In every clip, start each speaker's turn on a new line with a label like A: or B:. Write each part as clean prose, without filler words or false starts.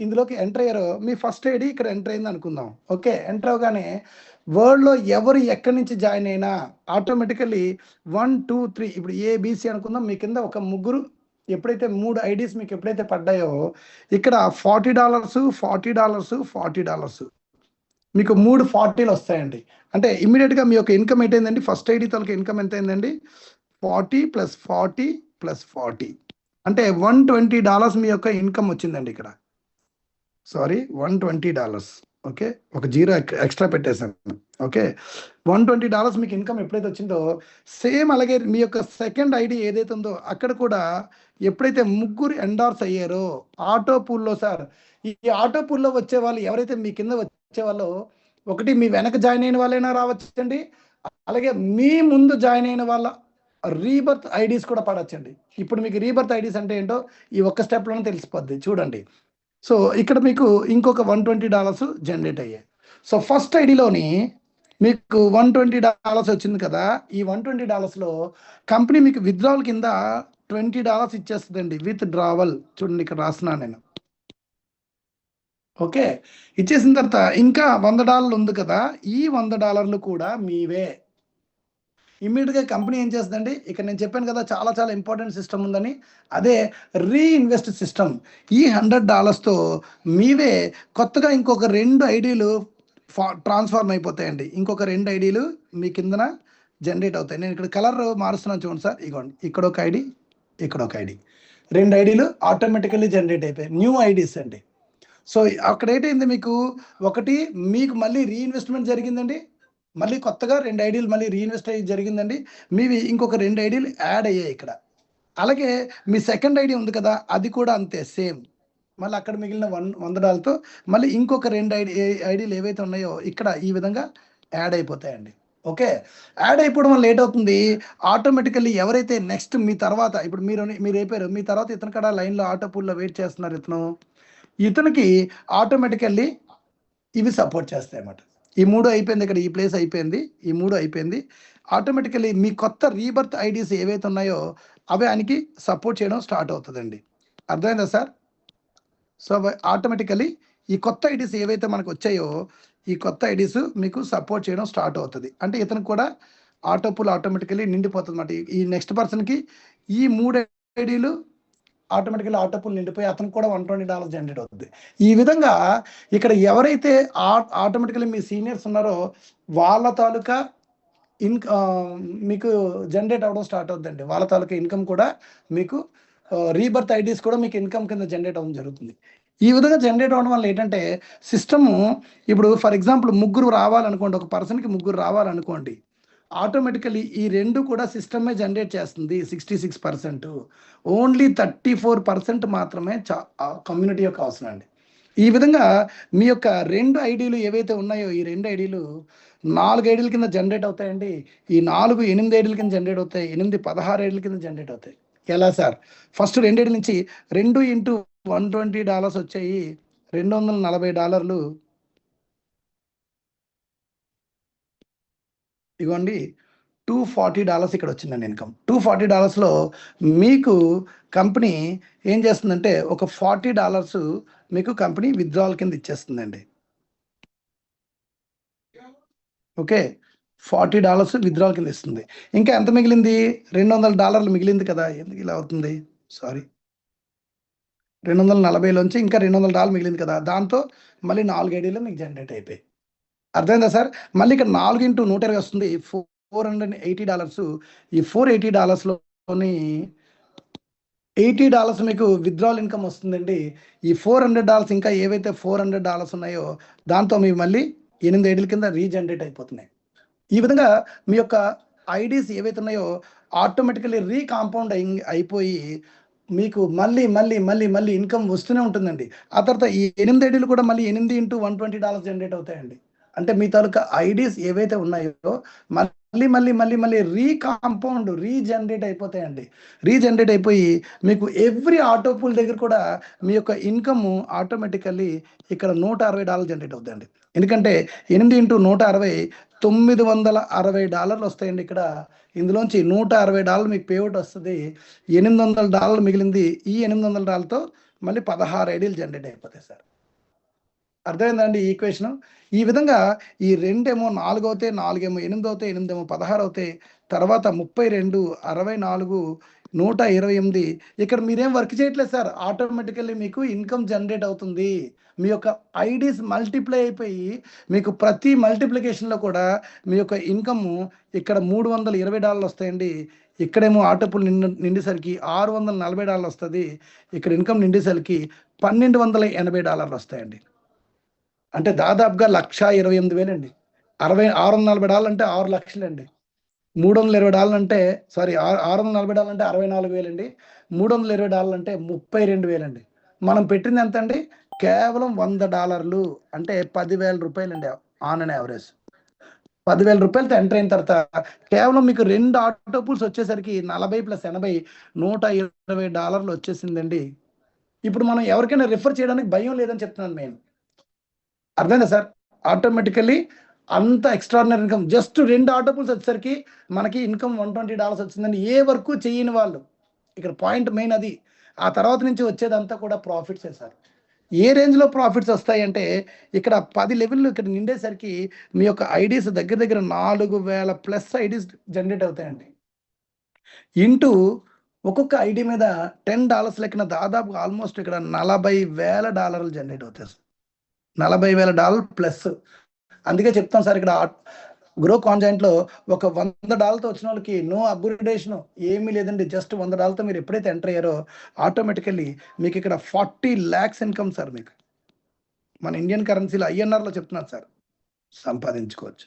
A: ఇందులోకి ఎంటర్ అయ్యారో మీ first ID ఇక్కడ ఎంటర్ అయింది అనుకుందాం. ఓకే, ఎంటర్ అవగానే వరల్డ్లో ఎవరు ఎక్కడి నుంచి జాయిన్ అయినా ఆటోమేటికల్లీ 1, 2, 3 ఇప్పుడు ఏబిసి అనుకుందాం. మీ కింద ఒక ముగ్గురు ఎప్పుడైతే 3 ఐడీస్ మీకు ఎప్పుడైతే పడ్డాయో ఇక్కడ $40 $40 $40 మీకు 3 40లు వస్తాయండి. అంటే ఇమ్మీడియట్గా మీ యొక్క ఇన్కమ్ ఏంటైందండి, ఫస్ట్ ఐడి తలకి ఇన్కమ్ ఎంత అయిందండి, 40 + 40 + 40 అంటే $120 మీ యొక్క ఇన్కమ్ వచ్చిందండి ఇక్కడ. సారీ, $120. ఓకే, ఒక జీరో ఎక్స్ట్రా పెట్టేశాను. ఓకే, $120 మీకు ఇన్కమ్ ఎప్పుడైతే వచ్చిందో సేమ్ అలాగే మీ యొక్క సెకండ్ ఐడి ఏదైతే ఉందో అక్కడ కూడా ఎప్పుడైతే ముగ్గురు ఎండార్స్ అయ్యారో ఆటో పూల్లో, సార్ ఈ ఆటో పూల్లో వచ్చే వాళ్ళు ఎవరైతే మీ కింద వచ్చే వాళ్ళు, ఒకటి మీ వెనక జాయిన్ అయిన వాళ్ళైనా రావచ్చండి, అలాగే మీ ముందు జాయిన్ అయిన వాళ్ళ రీబర్త్ ఐడీస్ కూడా పడచ్చండి. ఇప్పుడు మీకు రీబర్త్ ఐడీస్ అంటే ఏంటో ఈ ఒక్క స్టెప్లోనే తెలిసిపోద్ది చూడండి. సో ఇక్కడ మీకు ఇంకొక $120 జనరేట్ అయ్యాయి. సో ఫస్ట్ ఐడిలోని మీకు $120 వచ్చింది కదా. ఈ $120లో కంపెనీ మీకు విత్డ్రావల్ కింద $20 ఇచ్చేస్తుందండి. విత్ డ్రావల్ చూడండి, ఇక్కడ రాస్తున్నాను నేను. ఓకే, ఇచ్చేసిన తర్వాత ఇంకా $100 ఉంది కదా, ఈ $100 కూడా మీవే. ఇమ్మీడియట్గా కంపెనీ ఏం చేస్తుందండి, ఇక్కడ నేను చెప్పాను కదా చాలా చాలా ఇంపార్టెంట్ సిస్టమ్ ఉందని, అదే రీఇన్వెస్ట్ సిస్టమ్. ఈ $100తో మీవే కొత్తగా ఇంకొక 2 ఐడీలు ట్రాన్స్ఫార్మ్ అయిపోతాయండి. ఇంకొక 2 ఐడీలు మీ కిందన జనరేట్ అవుతాయి. నేను ఇక్కడ కలర్ మారుస్తున్నాను చూడండి సార్, ఇగోండి ఇక్కడ ఒక ఐడి, ఇక్కడ ఒక ఐడి, 2 ఐడీలు ఆటోమేటికల్లీ జనరేట్ అయిపోయాయి, న్యూ ఐడీస్ అండి. సో అక్కడ ఏంటైంది, మీకు ఒకటి మీకు మళ్ళీ రీఇన్వెస్ట్మెంట్ జరిగిందండి, మళ్ళీ కొత్తగా 2 ఐడీలు మళ్ళీ రీఇన్వెస్ట్ అయ్యి జరిగిందండి, మీవి ఇంకొక 2 ఐడీలు యాడ్ అయ్యాయి ఇక్కడ. అలాగే మీ సెకండ్ ఐడి ఉంది కదా, అది కూడా అంతే సేమ్. మళ్ళీ అక్కడ మిగిలిన $100తో మళ్ళీ ఇంకొక 2 ఐడీలు ఏవైతే ఉన్నాయో ఇక్కడ ఈ విధంగా యాడ్ అయిపోతాయండి. ఓకే, యాడ్ అయిపోవడం వల్ల లేట్ అవుతుంది. ఆటోమేటికల్లీ ఎవరైతే నెక్స్ట్ మీ తర్వాత, ఇప్పుడు మీరు అయిపోయారు, మీ తర్వాత ఇతను కూడా లైన్లో ఆటో పూల్లో వెయిట్ చేస్తున్నారు, ఇతనికి ఆటోమేటికల్లీ ఇవి సపోర్ట్ చేస్తాయి అన్నమాట. ఈ 3 అయిపోయింది, ఇక్కడ ఈ ప్లేస్ అయిపోయింది, ఈ 3 అయిపోయింది. ఆటోమేటికల్లీ మీ కొత్త రీబర్త్ ఐడీస్ ఏవైతే ఉన్నాయో అవి ఆయనకి సపోర్ట్ చేయడం స్టార్ట్ అవుతుందండి. అర్థమైందా సార్? సో ఆటోమేటికల్లీ ఈ కొత్త ఐడీస్ ఏవైతే మనకు వచ్చాయో ఈ కొత్త ఐడీస్ మీకు సపోర్ట్ చేయడం స్టార్ట్ అవుతుంది. అంటే ఇతనికి కూడా ఆటో పూల్ ఆటోమేటికల్లీ నిండిపోతుంది అన్నమాట. ఈ నెక్స్ట్ పర్సన్కి ఈ 3 ఐడీలు ఆటోమేటికల్లీ ఆటో పూల్ నిండిపోయి అతనికి కూడా $120 జనరేట్ అవుతుంది. ఈ విధంగా ఇక్కడ ఎవరైతే ఆటోమేటికల్లీ మీ సీనియర్స్ ఉన్నారో వాళ్ళ తాలూకా మీకు జనరేట్ అవ్వడం స్టార్ట్ అవుతుందండి. వాళ్ళ తాలూకా ఇన్కమ్ కూడా మీకు రీబర్త్ ఐడీస్ కూడా మీకు ఇన్కమ్ కింద జనరేట్ అవ్వడం జరుగుతుంది. ఈ విధంగా జనరేట్ అవ్వడం వల్ల ఏంటంటే సిస్టము, ఇప్పుడు ఫర్ ఎగ్జాంపుల్ ముగ్గురు రావాలనుకోండి, ఒక పర్సన్కి ముగ్గురు రావాలనుకోండి, ఆటోమేటికల్లీ ఈ 2 కూడా సిస్టమే జనరేట్ చేస్తుంది 66%. ఓన్లీ 34% మాత్రమే కమ్యూనిటీ యొక్క అవసరం అండి. ఈ విధంగా మీ యొక్క 2 ఐడీలు ఏవైతే ఉన్నాయో ఈ 2 ఐడీలు 4 ఐడీల కింద జనరేట్ అవుతాయండి. ఈ 4 8 ఐడీల కింద జనరేట్ అవుతాయి, 8 16 ఐడీల కింద జనరేట్ అవుతాయి. ఎలా సార్? ఫస్ట్ 2 ఐడీల నుంచి 2 × $120 వచ్చాయి, $240. ఇగోండి $240 ఇక్కడ వచ్చిందండి ఇన్కమ్. $240లో మీకు కంపెనీ ఏం చేస్తుందంటే ఒక $40 మీకు కంపెనీ విత్డ్రావల్ కింద ఇచ్చేస్తుందండి. ఓకే, $40 విత్డ్రావల్ కింద ఇస్తుంది. ఇంకా ఎంత మిగిలింది, $200 మిగిలింది కదా. ఎందుకు ఇలా అవుతుంది, సారీ, 240లోంచి ఇంకా $200 మిగిలింది కదా, దాంతో మళ్ళీ 4 ఐడీలు మీకు జనరేట్ అయిపోయాయి. అర్థమైందా సార్? మళ్ళీ ఇక్కడ 4 × 120 వస్తుంది, $480. ఈ $480లోని $80 మీకు విత్డ్రావల్ ఇన్కమ్ వస్తుందండి. ఈ $400 ఇంకా ఏవైతే $400 ఉన్నాయో దాంతో మీ మళ్ళీ 8 ఐడీల కింద రీజనరేట్ అయిపోతున్నాయి. ఈ విధంగా మీ యొక్క ఐడీస్ ఏవైతే ఉన్నాయో ఆటోమేటికల్లీ రీకాంపౌండ్ అయిపోయి మీకు మళ్ళీ మళ్ళీ మళ్ళీ మళ్ళీ ఇన్కమ్ వస్తూనే ఉంటుందండి. ఆ తర్వాత ఈ 8 ఐడీలు కూడా మళ్ళీ 8 × $120 జనరేట్ అవుతాయండి. అంటే మీ తాలూకా ఐడీస్ ఏవైతే ఉన్నాయో మళ్ళీ మళ్ళీ మళ్ళీ మళ్ళీ రీకాంపౌండ్ రీజనరేట్ అయిపోతాయండి. రీజనరేట్ అయిపోయి మీకు ఎవ్రీ ఆటో పూల్ దగ్గర కూడా మీ యొక్క ఇన్కమ్ ఆటోమేటికల్లీ ఇక్కడ $160 జనరేట్ అవుతాయండి. ఎందుకంటే 8 × 160 $960 వస్తాయండి ఇక్కడ. ఇందులోంచి $160 మీకు పేఅవుట్ వస్తుంది, $800 మిగిలింది. ఈ $800తో మళ్ళీ 16 ఐడీలు జనరేట్ అయిపోతాయి సార్. అర్థమైందండి ఈ ఈక్వేషన్? ఈ విధంగా ఈ 2 4 అవుతాయి, 4 8 అవుతాయి, 8 16 అవుతాయి. తర్వాత 32, 64, 128. ఇక్కడ మీరేం వర్క్ చేయట్లేదు సార్. ఆటోమేటికల్లీ మీకు ఇన్కమ్ జనరేట్ అవుతుంది. మీ యొక్క ఐడీస్ మల్టిప్లై అయిపోయి మీకు ప్రతి మల్టిప్లికేషన్‌లో కూడా మీ యొక్క ఇన్కము ఇక్కడ $320 వస్తాయండి. ఇక్కడేమో ఆటో పూల్ నిండేసరికి $640 వస్తది. ఇక్కడ ఇన్కమ్ నిండేసరికి $1280 వస్తాయండి. అంటే దాదాపుగా $1,28,000 అండి. 640 అంటే 6 లక్షలండి. $320 అంటే సారీ $640 అంటే 64,000 అండి. $320 అంటే 32,000 అండి. మనం పెట్టింది ఎంతండి? కేవలం $100 అంటే రూ. 10,000 అండి ఆన్ అన్ యావరేజ్. రూ. 10,000తో ఎంటర్ అయిన తర్వాత కేవలం మీకు 2 ఆటో పూల్స్ వచ్చేసరికి 40 + 80 $120 వచ్చేసిందండి. ఇప్పుడు మనం ఎవరికైనా రిఫర్ చేయడానికి భయం లేదని చెప్తున్నాను నేను. అర్థమైందా సార్? ఆటోమేటికల్లీ అంత extraordinary income just 2 auto pools వచ్చేసరికి మనకి ఇన్కమ్ $120 వచ్చిందండి. ఏ వర్క్ చేయని వాళ్ళు. ఇక్కడ పాయింట్ మెయిన్ అది. ఆ తర్వాత నుంచి వచ్చేదంతా కూడా ప్రాఫిట్సే సార్. ఏ రేంజ్‌లో ప్రాఫిట్స్ వస్తాయంటే ఇక్కడ 10 లెవెల్‌లు ఇక్కడ నిండేసరికి మీ యొక్క ఐడీస్ దగ్గర దగ్గర 4,000 ప్లస్ ఐడీస్ జనరేట్ అవుతాయండి. ఇంటూ ఒక్కొక్క ఐడీ మీద $10 లెక్కన దాదాపు ఆల్మోస్ట్ ఇక్కడ $40,000 జనరేట్ అవుతాయి సార్. $40,000 ప్లస్. అందుకే చెప్తాం సార్ ఇక్కడ గ్రో కాంజాయింట్‌లో ఒక $100తో వచ్చిన వాళ్ళకి నో అప్‌గ్రేడేషన్ ఏమీ లేదండి. జస్ట్ $100తో మీరు ఎప్పుడైతే ఎంటర్ అయ్యారో ఆటోమేటికల్లీ మీకు ఇక్కడ 40 లాక్స్ ఇన్కమ్ సార్ మీకు. మన ఇండియన్ కరెన్సీలో ఐఎన్ఆర్‌లో చెప్తున్నాను సార్. సంపాదించుకోవచ్చు.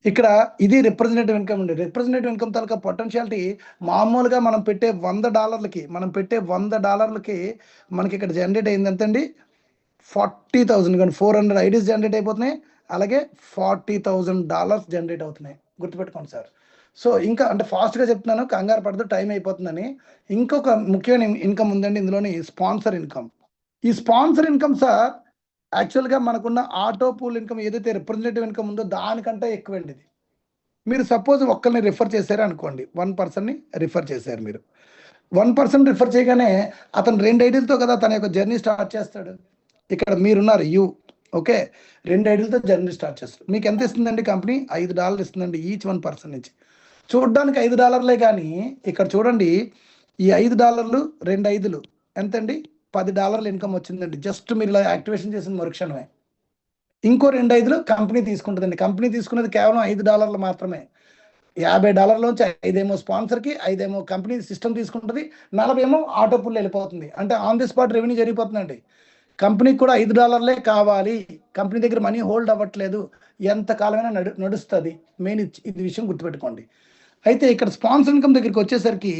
A: ఇక్కడ ఇది రిప్రజెంటేటివ్ ఇన్కమ్ అండి. రిప్రజెంటేటివ్ ఇన్కమ్ తాలూకా పొటెన్షియాలిటీ మామూలుగా మనం పెట్టే $100కి మనకి ఇక్కడ జనరేట్ అయింది ఎంతండి? 40,000 కానీ 400 ఐడీస్ జనరేట్ అయిపోతున్నాయి. అలాగే $40,000 జనరేట్ అవుతున్నాయి. గుర్తుపెట్టుకోండి సార్. సో ఇంకా అంటే ఫాస్ట్‌గా చెప్తున్నాను, కంగారు పడద్దు, టైం అయిపోతుందని. ఇంకొక ముఖ్యమైన ఇన్కమ్ ఉందండి ఇందులోని, స్పాన్సర్ ఇన్కమ్. ఈ స్పాన్సర్ ఇన్కమ్ సార్ యాక్చువల్‌గా మనకున్న ఆటో పూల్ ఇన్కమ్ ఏదైతే రిప్రజెంటేటివ్ ఇన్కమ్ ఉందో దానికంటే ఎక్కువండి ఇది. మీరు సపోజ్ ఒక్కరిని రిఫర్ చేశారు అనుకోండి. 1 పర్సన్‌ని రిఫర్ చేశారు మీరు. 1 పర్సన్ రిఫర్ చేయగానే అతను 2 ఐడీలతో కదా తన యొక్క జర్నీ స్టార్ట్ చేస్తాడు. ఇక్కడ మీరున్నారు ఓకే. 2 ఐడీలతో జర్నీ స్టార్ట్ చేస్తారు. మీకు ఎంత ఇస్తుందండి కంపెనీ? $5 ఇస్తుందండి ఈచ్ 1 పర్సన్ నుంచి. చూడ్డానికి $5 కానీ ఇక్కడ చూడండి, ఈ $5 2 ఐదులు ఎంతండి? $10 ఇన్కమ్ వచ్చిందండి. జస్ట్ మీరు ఇలా యాక్టివేషన్ చేసిన మరుక్షణమే. ఇంకో 2 ఐదులు కంపెనీ తీసుకుంటుందండి. కంపెనీ తీసుకున్నది కేవలం $5 మాత్రమే. $50లోంచి 5 స్పాన్సర్‌కి, 5 కంపెనీ సిస్టమ్ తీసుకుంటది. 40 ఆటో పూల్‌లో వెళ్ళిపోతుంది. అంటే ఆన్ ది స్పాట్ రెవెన్యూ జరిగిపోతుందండి. కంపెనీకి కూడా $5 కావాలి. కంపెనీ దగ్గర మనీ హోల్డ్ అవ్వట్లేదు. ఎంత కాలమైనా నడుస్తది. మెయిన్ ఇది విషయం గుర్తుపెట్టుకోండి. అయితే ఇక్కడ స్పాన్సర్ ఇన్కమ్ దగ్గరికి వచ్చేసరికి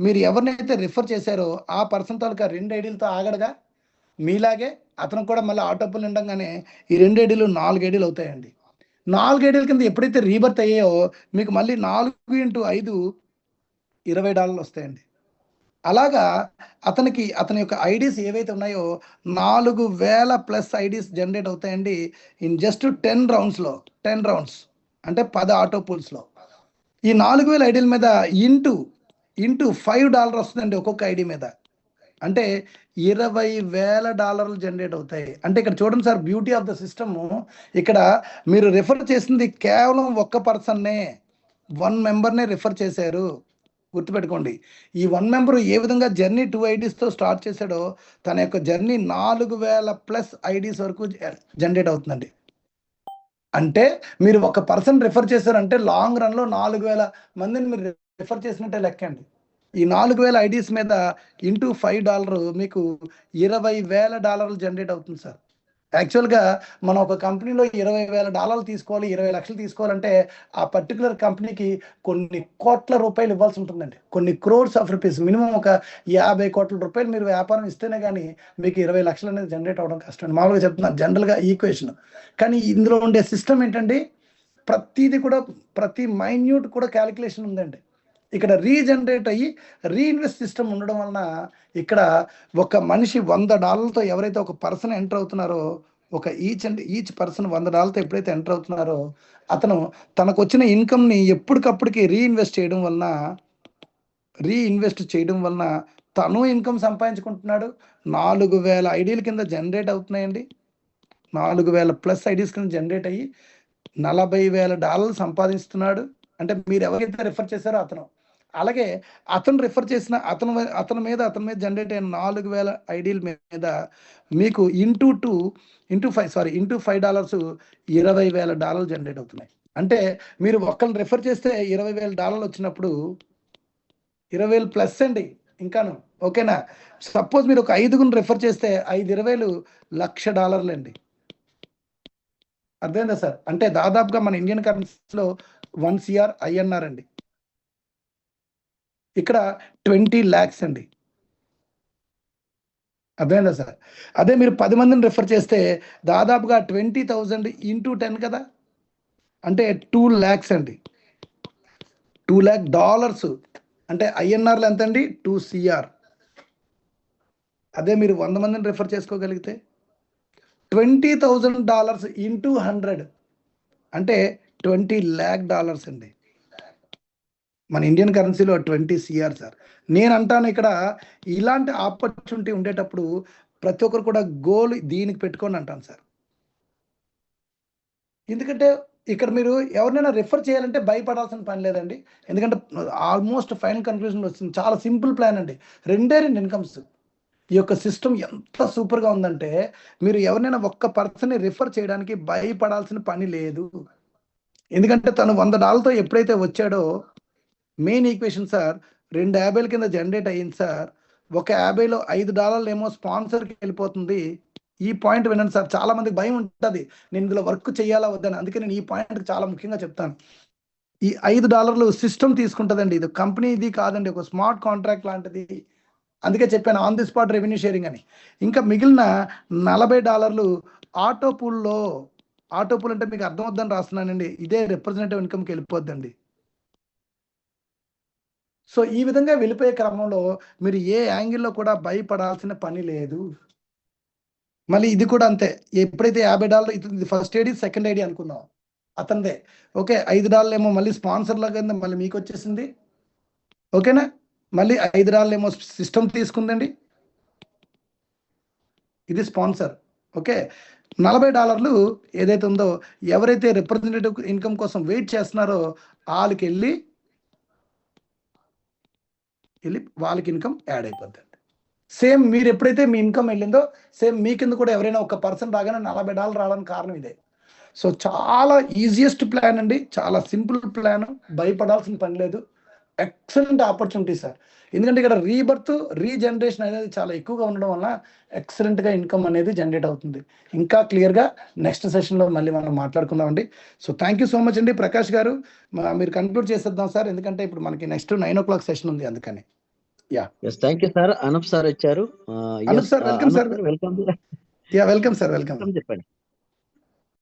A: మీరు ఎవరినైతే రిఫర్ చేశారో ఆ పర్సన్ తాలూకా 2 ఐడీలతో ఆగడుగా. మీలాగే అతనికి కూడా మళ్ళీ ఆటో పూల్ నిండంగానే ఈ 2 ఐడీలు 4 ఐడీలు అవుతాయండి. 4 ఐడీల కింద ఎప్పుడైతే రీబర్త్ అయ్యాయో మీకు మళ్ళీ 4 × 5 $20 వస్తాయండి. అలాగా అతని యొక్క ఐడీస్ ఏవైతే ఉన్నాయో 4,000 ప్లస్ ఐడీస్ జనరేట్ అవుతాయండి ఇన్ జస్ట్ 10 రౌండ్స్‌లో. 10 రౌండ్స్ అంటే 10 ఆటో పూల్స్‌లో. ఈ 4,000 ఐడీల మీద ఇంటూ $5 వస్తుందండి ఒక్కొక్క ఐడీ మీద. అంటే $20,000 జనరేట్ అవుతాయి. అంటే ఇక్కడ చూడండి sir, beauty of the system. ఇక్కడ మీరు రిఫర్ చేసింది కేవలం ఒక్క పర్సన్నే, 1 మెంబర్‌నే రిఫర్ చేశారు. గుర్తుపెట్టుకోండి. ఈ 1 మెంబర్ ఏ విధంగా జర్నీ 2 ఐడీస్‌తో స్టార్ట్ చేశాడో తన యొక్క జర్నీ 4,000 ప్లస్ ఐడీస్ వరకు జనరేట్ అవుతుందండి. అంటే మీరు ఒక పర్సన్ రిఫర్ చేశారంటే లాంగ్ రన్‌లో 4,000 మందిని మీరు రిఫర్ చేసినట్టే లెక్కండి. ఈ 4,000 ఐడీస్ మీద ఇంటూ $5 మీకు $20,000 జనరేట్ అవుతుంది సార్. యాక్చువల్‌గా మనం ఒక కంపెనీలో $20,000 తీసుకోవాలి, 20 లక్షలు తీసుకోవాలంటే ఆ పర్టిక్యులర్ కంపెనీకి కొన్ని కోట్ల రూపాయలు ఇవ్వాల్సి ఉంటుందండి. కొన్ని క్రోర్స్ ఆఫ్ రూపీస్, మినిమమ్ ఒక 50 కోట్ల రూపాయలు మీరు వ్యాపారం ఇస్తేనే కానీ మీకు 20 లక్షలు అనేది జనరేట్ అవ్వడం కష్టం. మామూలుగా చెప్తున్నాను జనరల్‌గా ఈక్వేషన్. కానీ ఇందులో ఉండే సిస్టమ్ ఏంటండి, ప్రతీది కూడా ప్రతి మైన్యూట్ కూడా క్యాలిక్యులేషన్ ఉందండి. ఇక్కడ రీజనరేట్ అయ్యి రీఇన్వెస్ట్ సిస్టమ్ ఉండడం వలన ఇక్కడ ఒక మనిషి $100తో ఎవరైతే ఒక పర్సన్ ఎంటర్ అవుతున్నారో, ఒక ఈచ్ పర్సన్ $100తో ఎప్పుడైతే ఎంటర్ అవుతున్నారో అతను తనకు వచ్చిన ఇన్కమ్‌ని ఎప్పటికప్పటికి రీఇన్వెస్ట్ చేయడం వలన తను ఇన్కమ్ సంపాదించుకుంటున్నాడు. 4000 ఐడీల కింద జనరేట్ అవుతున్నాయండి. 4000 ప్లస్ ఐడీస్ కింద జనరేట్ అయ్యి $40,000 సంపాదిస్తున్నాడు. అంటే మీరు ఎవరైతే రిఫర్ చేశారో అతను. అలాగే అతను రిఫర్ చేసిన అతని మీద జనరేట్ అయిన 4000 ఐడీల మీద మీకు ఇంటూ $5 $20,000 జనరేట్ అవుతున్నాయి. అంటే మీరు ఒక్కరిని రిఫర్ చేస్తే $20,000 వచ్చినప్పుడు 20,000 ప్లస్ అండి ఇంకాను. ఓకేనా? సపోజ్ మీరు ఒక 5గురిని రిఫర్ చేస్తే 5 $1,00,000 అండి. అర్థమైందా సార్? అంటే దాదాపుగా మన ఇండియన్ కరెన్సీలో 1 CR INR అండి. ఇక్కడ 20 lakhs అండి. అర్థమైందా సార్? అదే మీరు 10 మందిని రిఫర్ చేస్తే దాదాపుగా 20,000 ఇంటూ 10 కదా, అంటే 2 lakhs అండి. $2 lakh అంటే INRలో ఎంత అండి? 2 CR. అదే మీరు 100 మందిని రిఫర్ చేసుకోగలిగితే $20,000 ఇంటూ 100 అంటే $20 lakh అండి. మన ఇండియన్ కరెన్సీలో 20 CR సార్. నేను అంటాను ఇక్కడ ఇలాంటి ఆపర్చునిటీ ఉండేటప్పుడు ప్రతి ఒక్కరు కూడా గోల్ దీనికి పెట్టుకోండి అంటాను సార్. ఎందుకంటే ఇక్కడ మీరు ఎవరినైనా రిఫర్ చేయాలంటే భయపడాల్సిన పని లేదండి. ఎందుకంటే ఆల్మోస్ట్ ఫైనల్ కన్క్లూజన్ వచ్చింది. చాలా సింపుల్ ప్లాన్ అండి. 2 ఇన్కమ్స్. ఈ యొక్క సిస్టమ్ ఎంత సూపర్గా ఉందంటే మీరు ఎవరినైనా ఒక్క పర్సన్ని రిఫర్ చేయడానికి భయపడాల్సిన పని లేదు. ఎందుకంటే తను $100 ఎప్పుడైతే వచ్చాడో మెయిన్ ఈక్వేషన్ సార్ 2 50 కింద జనరేట్ అయ్యింది సార్. ఒక 50లో $5 ఏమో స్పాన్సర్కి వెళ్ళిపోతుంది. ఈ పాయింట్ వినండి సార్. చాలా మందికి భయం ఉంటుంది, నేను ఇందులో వర్క్ చేయాలా వద్దని. అందుకే నేను ఈ పాయింట్ చాలా ముఖ్యంగా చెప్తాను. ఈ $5 సిస్టమ్ తీసుకుంటుందండి. ఇది కంపెనీ ఇది కాదండి, ఒక స్మార్ట్ కాంట్రాక్ట్ లాంటిది. అందుకే చెప్పాను on the spot revenue sharing అని. ఇంకా మిగిలిన $40 ఆటో పూల్లో, ఆటో పూల్ అంటే మీకు అర్థం అవుద్దని రాస్తున్నానండి, ఇదే రిప్రజెంటేటివ్ ఇన్కమ్కి వెళ్ళిపోద్దండి. సో ఈ విధంగా వెళ్ళిపోయే క్రమంలో మీరు ఏ యాంగిల్లో కూడా భయపడాల్సిన పని లేదు. మళ్ళీ ఇది కూడా అంతే. ఎప్పుడైతే $50 ఇది ఫస్ట్ ఐడి, సెకండ్ ఐడి అనుకుందాం అతనిదే. ఓకే, $5 ఏమో మళ్ళీ స్పాన్సర్ లాగా మళ్ళీ మీకు వచ్చేసింది. ఓకేనా? మళ్ళీ $5 ఏమో సిస్టమ్ తీసుకుందండి, ఇది స్పాన్సర్. ఓకే, $40 ఏదైతే ఉందో ఎవరైతే రిప్రజెంటేటివ్ ఇన్కమ్ కోసం వెయిట్ చేస్తున్నారో వాళ్ళకి వెళ్ళి వాళ్ళకి ఇన్కమ్ యాడ్ అయిపోద్ది. సేమ్ మీరు ఎప్పుడైతే మీ ఇన్కమ్ వెళ్ళిందో సేమ్ మీ కింద కూడా ఎవరైనా ఒక పర్సన్ రాగానే $40 రావడానికి కారణం ఇదే. సో చాలా ఈజియెస్ట్ ప్లాన్ అండి, చాలా సింపుల్ ప్లాన్, భయపడాల్సిన పని లేదు. Excellent opportunity sir. ఎందుకంటే ఇక్కడ రీబర్త్, రీజనరేషన్ అనేది చాలా ఎక్కువగా ఉండడం వల్ల ఎక్సలెంట్గా ఇన్కమ్ అనేది జనరేట్ అవుతుంది. ఇంకా క్లియర్గా నెక్స్ట్ సెషన్లో మళ్ళీ మనం మాట్లాడుకుందామండి. So thank you so much అండి ప్రకాష్ గారు. మీరు కన్క్లూడ్ చేసేద్దాం సార్, ఎందుకంటే ఇప్పుడు మనకి నెక్స్ట్ 9 o'clock సెషన్ ఉంది, అందుకని. Yeah,
B: thank you sir. Anoop sir వచ్చారు.
A: Anoop sir welcome sir.
B: Welcome.
A: Yeah, welcome sir, welcome.
B: చెప్పండి.